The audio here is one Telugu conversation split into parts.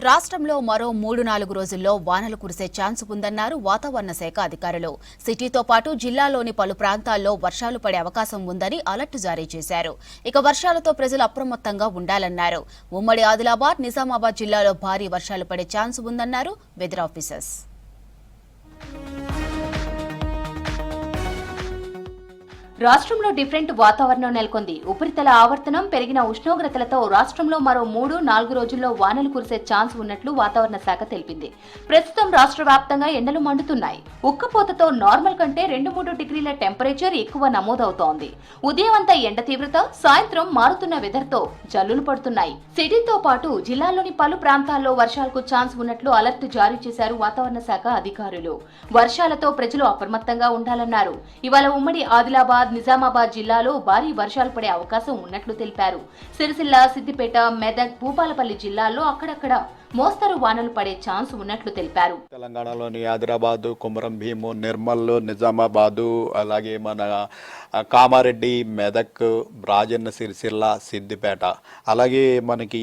రాష్ట్రంలో మరో 3-4 రోజుల్లో వానలు కురిసే ఛాన్స్ ఉందన్నారు వాతావరణ శాఖ అధికారులు. సిటీతో పాటు జిల్లాలోని పలు ప్రాంతాల్లో వర్షాలు పడే అవకాశం ఉందని అలర్ట్ జారీ చేశారు. ఇక వర్షాలతో ప్రజలు అప్రమత్తంగా ఉండాలన్నారు. ఉమ్మడి ఆదిలాబాద్, నిజామాబాద్ జిల్లాలో భారీ వర్షాలు పడే ఛాన్స్ ఉందన్నారు వెదర్ ఆఫీసర్స్. రాష్ట్రంలో డిఫరెంట్ వాతావరణం నెలకొంది. ఉపరితల ఆవర్తనం పెరిగిన ఉష్ణోగ్రతలతో రాష్ట్రంలో మరో 3-4 రోజుల్లో వానలు కురిసే ఛాన్స్ ఉన్నట్లు వాతావరణ శాఖ తెలిపింది. ప్రస్తుతం రాష్ట్ర వ్యాప్తంగా ఎండలు మండుతున్నాయి. ఉక్కపోతతో నార్మల్ కంటే 2-3 డిగ్రీల టెంపరేచర్ ఎక్కువ నమోదవుతోంది. ఉదయం అంతా ఎండ తీవ్రత, సాయంత్రం మారుతున్న వెదర్తో జల్లులు పడుతున్నాయి. సిటీతో పాటు జిల్లాలోని పలు ప్రాంతాల్లో వర్షాలకు ఛాన్స్ ఉన్నట్లు అలర్ట్ జారీ చేశారు వాతావరణ శాఖ అధికారులు. వర్షాలతో ప్రజలు అప్రమత్తంగా ఉండాలన్నారు. ఇవాళ ఉమ్మడి ఆదిలాబాద్, నిజామాబాద్ జిల్లాలో భారీ వర్షాలు పడే అవకాశం ఉన్నట్లు తెలిపారు. సిరిసిల్ల, సిద్దిపేట, మెదక్, భూపాలపల్లి జిల్లాల్లో అక్కడక్కడ మోస్తరు వానలు పడే ఛాన్స్ ఉన్నట్లు తెలిపారు. తెలంగాణలోని ఆదిలాబాదు, కుమరం భీము, నిర్మల్, నిజామాబాదు, అలాగే మన కామారెడ్డి, మెదక్, రాజన్న సిరిసిల్ల, సిద్దిపేట, అలాగే మనకి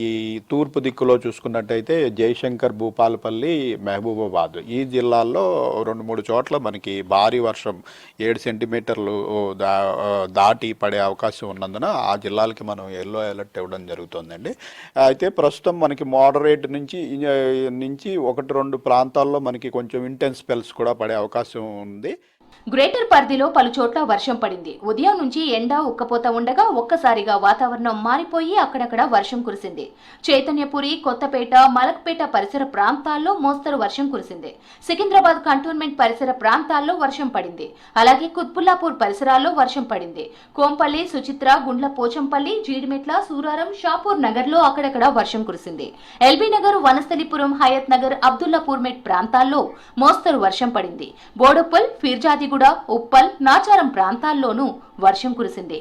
తూర్పు దిక్కులో చూసుకున్నట్టయితే జయశంకర్, భూపాలపల్లి, మహబూబాబాద్, ఈ జిల్లాల్లో 2-3 చోట్ల మనకి భారీ వర్షం 7 సెంటీమీటర్లు దాటి పడే అవకాశం ఉన్నందున ఆ జిల్లాలకి మనం ఎల్లో అలర్ట్ ఇవ్వడం జరుగుతుందండి. అయితే ప్రస్తుతం మనకి మోడరేట్ నుంచి 1-2 ప్రాంతాల్లో మనకి కొంచెం ఇంటెన్స్ స్పెల్స్ కూడా పడే అవకాశం ఉంది. గ్రేటర్ పరిధిలో పలు చోట్ల వర్షం పడింది. ఉదయం నుంచి ఎండ, ఉక్కపోత ఉండగా ఒక్కసారిగా వాతావరణం మారిపోయి అక్కడక్కడ వర్షం కురిసింది. చైతన్యపురి, కొత్తపేట, మలక్పేట పరిసర ప్రాంతాల్లో మోస్తరు వర్షం కురిసింది. సికింద్రాబాద్ కంటోన్మెంట్ పరిసర ప్రాంతాల్లో వర్షం పడింది. అలాగే కుత్బుల్లాపూర్ పరిసరాల్లో వర్షం పడింది. కోంపల్లి, సుచిత్ర, గుండ్ల పోచంపల్లి, జీడిమెట్ల, సూరారం, షాపూర్ నగర్ లో అక్కడక్కడ వర్షం కురిసింది. ఎల్బీ నగర్, వనస్థలిపురం, హయత్ నగర్, అబ్దుల్లాపూర్ మెట్ ప్రాంతాల్లో మోస్తరు వర్షం పడింది. బోడుప్పల్, ఫిర్జాదిగూడ, ఉప్పల్, నాచారం ప్రాంతాల్లోనూ వర్షం కురిసింది.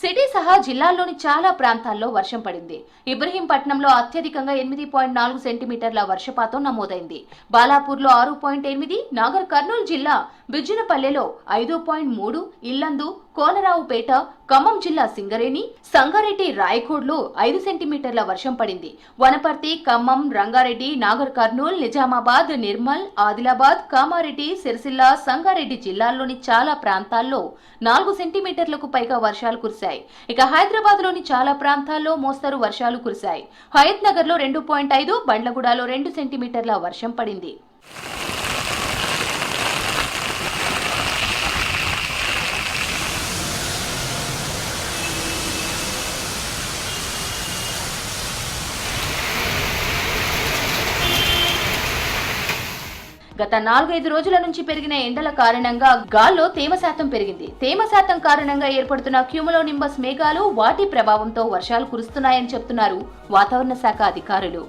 సిటీ సహా జిల్లాల్లోని చాలా ప్రాంతాల్లో వర్షం పడింది. ఇబ్రహీంపట్నంలో అత్యధికంగా 8.4 సెంటీమీటర్ల వర్షపాతం నమోదైంది. బాలాపూర్లో 6.8, నాగర్ కర్నూలు జిల్లా బిజ్జనపల్లెలో 5.3, ఇల్లందు, కోనరావుపేట, ఖమ్మం జిల్లా సింగరేణి, సంగారెడ్డి, రాయకోడ్లో 5 సెంటీమీటర్ల వర్షం పడింది. వనపర్తి, ఖమ్మం, రంగారెడ్డి, నాగర్ కర్నూల్, నిజామాబాద్, నిర్మల్, ఆదిలాబాద్, కామారెడ్డి, సిరిసిల్ల, సంగారెడ్డి జిల్లాల్లోని చాలా ప్రాంతాల్లో 4 సెంటీమీటర్లకు పైగా వర్షాలు కురిశాయి. ఇక హైదరాబాద్ లోని చాలా ప్రాంతాల్లో మోస్తరు వర్షాలు కురిశాయి. హయత్ నగర్ లో 2.5, బండ్లగూడలో 2 సెంటీమీటర్ల వర్షం పడింది. గత 4-5 రోజుల నుంచి పెరిగిన ఎండల కారణంగా గాల్లో తేమ శాతం పెరిగింది. తేమ శాతం కారణంగా ఏర్పడుతున్న క్యూములోనింబస్ మేఘాలు, వాటి ప్రభావంతో వర్షాలు కురుస్తున్నాయని చెబుతున్నారు వాతావరణ శాఖ అధికారులు.